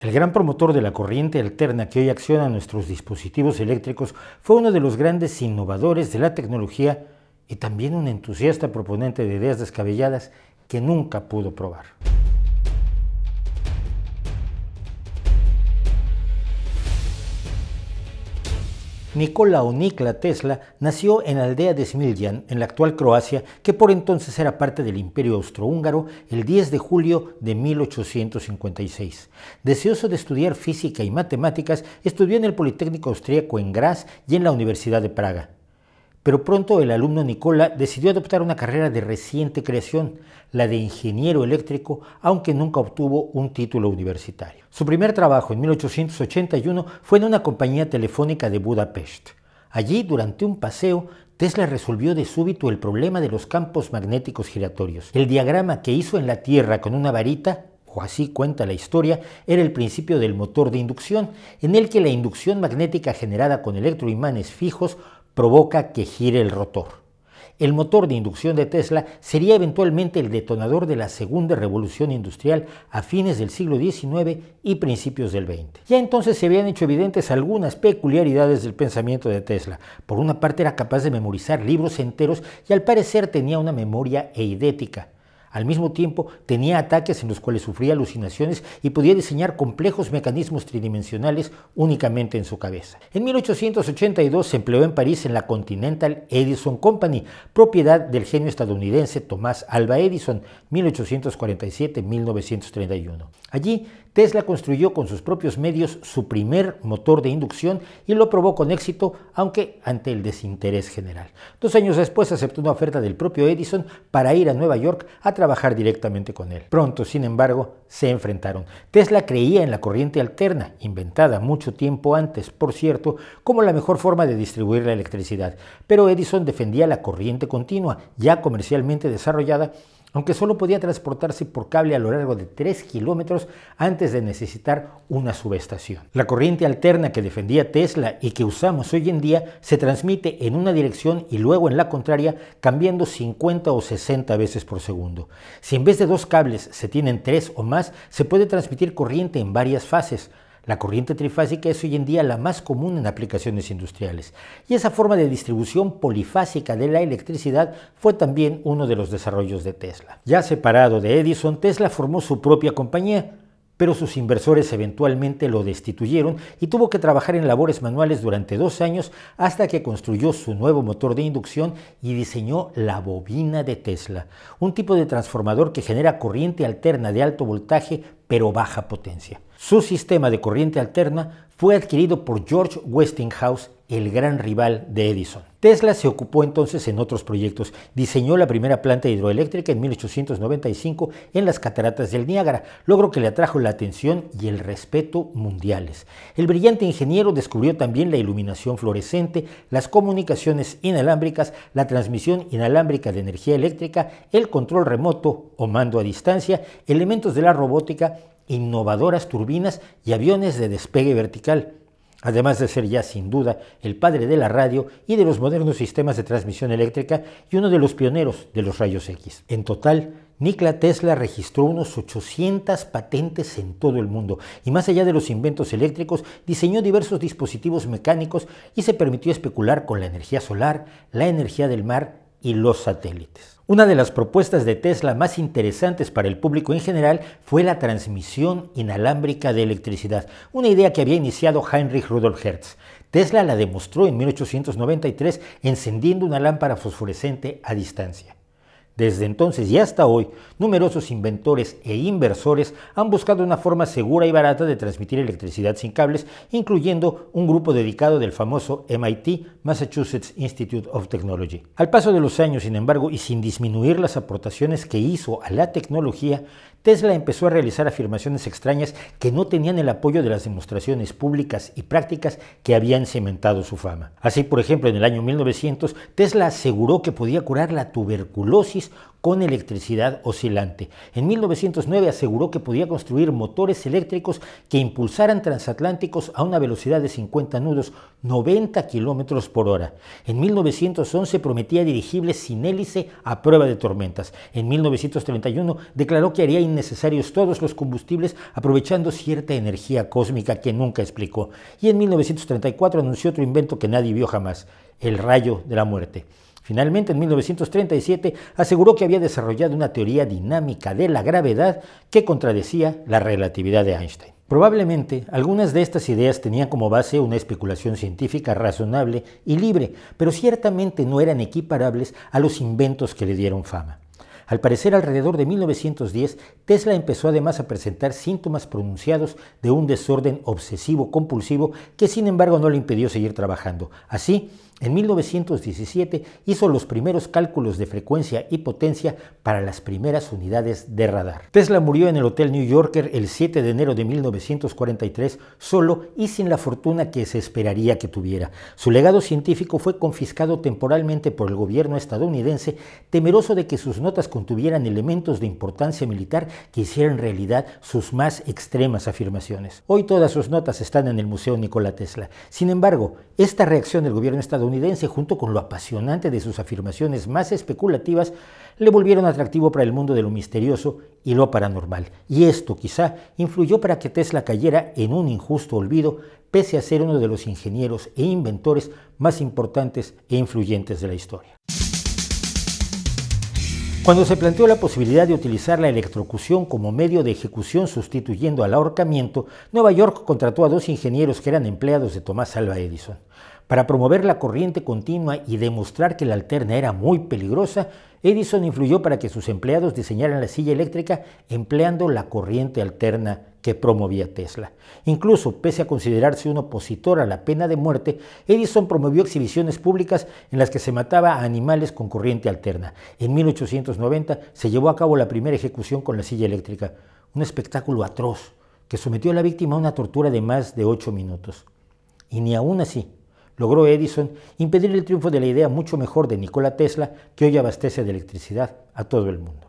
El gran promotor de la corriente alterna que hoy acciona nuestros dispositivos eléctricos fue uno de los grandes innovadores de la tecnología y también un entusiasta proponente de ideas descabelladas que nunca pudo probar. Nikola o Nikola Tesla nació en la aldea de Smiljan, en la actual Croacia, que por entonces era parte del Imperio Austrohúngaro, el 10 de julio de 1856. Deseoso de estudiar física y matemáticas, estudió en el Politécnico Austríaco en Graz y en la Universidad de Praga. Pero pronto el alumno Nikola decidió adoptar una carrera de reciente creación, la de ingeniero eléctrico, aunque nunca obtuvo un título universitario. Su primer trabajo en 1881 fue en una compañía telefónica de Budapest. Allí, durante un paseo, Tesla resolvió de súbito el problema de los campos magnéticos giratorios. El diagrama que hizo en la Tierra con una varita, o así cuenta la historia, era el principio del motor de inducción, en el que la inducción magnética generada con electroimanes fijos provoca que gire el rotor. El motor de inducción de Tesla sería eventualmente el detonador de la segunda revolución industrial a fines del siglo XIX y principios del XX. Ya entonces se habían hecho evidentes algunas peculiaridades del pensamiento de Tesla. Por una parte, era capaz de memorizar libros enteros y al parecer tenía una memoria eidética. Al mismo tiempo, tenía ataques en los cuales sufría alucinaciones y podía diseñar complejos mecanismos tridimensionales únicamente en su cabeza. En 1882 se empleó en París en la Continental Edison Company, propiedad del genio estadounidense Thomas Alva Edison, 1847-1931. Allí, Tesla construyó con sus propios medios su primer motor de inducción y lo probó con éxito, aunque ante el desinterés general. 2 años después aceptó una oferta del propio Edison para ir a Nueva York a trabajar directamente con él. Pronto, sin embargo, se enfrentaron. Tesla creía en la corriente alterna, inventada mucho tiempo antes, por cierto, como la mejor forma de distribuir la electricidad, pero Edison defendía la corriente continua, ya comercialmente desarrollada, aunque solo podía transportarse por cable a lo largo de 3 kilómetros antes de necesitar una subestación. La corriente alterna que defendía Tesla y que usamos hoy en día se transmite en una dirección y luego en la contraria, cambiando 50 o 60 veces por segundo. Si en vez de 2 cables se tienen 3 o más, se puede transmitir corriente en varias fases. La corriente trifásica es hoy en día la más común en aplicaciones industriales, y esa forma de distribución polifásica de la electricidad fue también uno de los desarrollos de Tesla. Ya separado de Edison, Tesla formó su propia compañía, pero sus inversores eventualmente lo destituyeron y tuvo que trabajar en labores manuales durante 2 años hasta que construyó su nuevo motor de inducción y diseñó la bobina de Tesla, un tipo de transformador que genera corriente alterna de alto voltaje pero baja potencia. Su sistema de corriente alterna fue adquirido por George Westinghouse, el gran rival de Edison. Tesla se ocupó entonces en otros proyectos. Diseñó la primera planta hidroeléctrica en 1895 en las cataratas del Niágara, logro que le atrajo la atención y el respeto mundiales. El brillante ingeniero descubrió también la iluminación fluorescente, las comunicaciones inalámbricas, la transmisión inalámbrica de energía eléctrica, el control remoto o mando a distancia, elementos de la robótica, innovadoras turbinas y aviones de despegue vertical, además de ser ya sin duda el padre de la radio y de los modernos sistemas de transmisión eléctrica y uno de los pioneros de los rayos X. En total, Nikola Tesla registró unos 800 patentes en todo el mundo y más allá de los inventos eléctricos, diseñó diversos dispositivos mecánicos y se permitió especular con la energía solar, la energía del mar y los satélites. Una de las propuestas de Tesla más interesantes para el público en general fue la transmisión inalámbrica de electricidad, una idea que había iniciado Heinrich Rudolf Hertz. Tesla la demostró en 1893 encendiendo una lámpara fosforescente a distancia. Desde entonces y hasta hoy, numerosos inventores e inversores han buscado una forma segura y barata de transmitir electricidad sin cables, incluyendo un grupo dedicado del famoso MIT, Massachusetts Institute of Technology. Al paso de los años, sin embargo, y sin disminuir las aportaciones que hizo a la tecnología, Tesla empezó a realizar afirmaciones extrañas que no tenían el apoyo de las demostraciones públicas y prácticas que habían cimentado su fama. Así, por ejemplo, en el año 1900, Tesla aseguró que podía curar la tuberculosis con electricidad oscilante. En 1909 aseguró que podía construir motores eléctricos que impulsaran transatlánticos a una velocidad de 50 nudos, 90 kilómetros por hora. En 1911 prometía dirigibles sin hélice a prueba de tormentas. En 1931 declaró que haría serían necesarios todos los combustibles aprovechando cierta energía cósmica que nunca explicó. Y en 1934 anunció otro invento que nadie vio jamás, el rayo de la muerte. Finalmente, en 1937, aseguró que había desarrollado una teoría dinámica de la gravedad que contradecía la relatividad de Einstein. Probablemente, algunas de estas ideas tenían como base una especulación científica razonable y libre, pero ciertamente no eran equiparables a los inventos que le dieron fama. Al parecer, alrededor de 1910, Tesla empezó además a presentar síntomas pronunciados de un desorden obsesivo-compulsivo que sin embargo no le impidió seguir trabajando. Así, en 1917 hizo los primeros cálculos de frecuencia y potencia para las primeras unidades de radar. Tesla murió en el Hotel New Yorker el 7 de enero de 1943, solo y sin la fortuna que se esperaría que tuviera. Su legado científico fue confiscado temporalmente por el gobierno estadounidense, temeroso de que sus notas contuvieran elementos de importancia militar que hicieran realidad sus más extremas afirmaciones. Hoy todas sus notas están en el Museo Nikola Tesla. Sin embargo, esta reacción del gobierno estadounidense, junto con lo apasionante de sus afirmaciones más especulativas, le volvieron atractivo para el mundo de lo misterioso y lo paranormal. Y esto quizá influyó para que Tesla cayera en un injusto olvido, pese a ser uno de los ingenieros e inventores más importantes e influyentes de la historia. Cuando se planteó la posibilidad de utilizar la electrocución como medio de ejecución sustituyendo al ahorcamiento, Nueva York contrató a 2 ingenieros que eran empleados de Thomas Alva Edison. Para promover la corriente continua y demostrar que la alterna era muy peligrosa, Edison influyó para que sus empleados diseñaran la silla eléctrica empleando la corriente alterna que promovía Tesla. Incluso, pese a considerarse un opositor a la pena de muerte, Edison promovió exhibiciones públicas en las que se mataba a animales con corriente alterna. En 1890 se llevó a cabo la primera ejecución con la silla eléctrica, un espectáculo atroz que sometió a la víctima a una tortura de más de 8 minutos. Y ni aún así logró Edison impedir el triunfo de la idea mucho mejor de Nikola Tesla, que hoy abastece de electricidad a todo el mundo.